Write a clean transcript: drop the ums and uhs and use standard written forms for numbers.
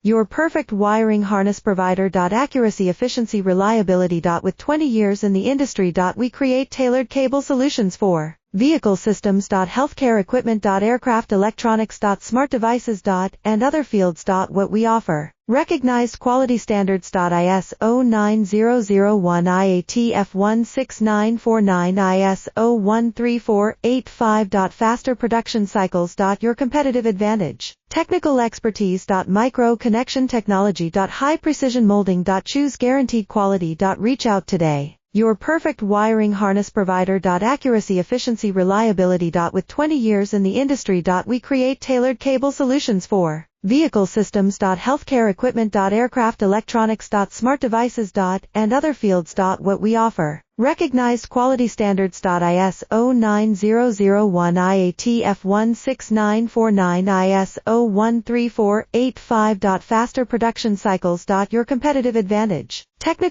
Your perfect wiring harness provider. Accuracy, efficiency, reliability. With 20 years in the industry. We create tailored cable solutions for vehicle systems. Healthcare equipment. Aircraft electronics. Smart devices. And other fields. What we offer. Recognized quality standards. ISO 9001 IATF 16949 ISO 13485. Faster production cycles. Your competitive advantage. Technical expertise. Micro connection technology. High precision molding. Choose guaranteed quality. Reach out today. Your perfect wiring harness provider. Accuracy, efficiency, reliability. With 20 years in the industry. We create tailored cable solutions for vehicle systems. Healthcare equipment. Aircraft electronics. Smart devices. And other fields. What we offer. Recognized quality standards. ISO 9001 IATF 16949 ISO 13485. Faster production cycles. Your competitive advantage. Technical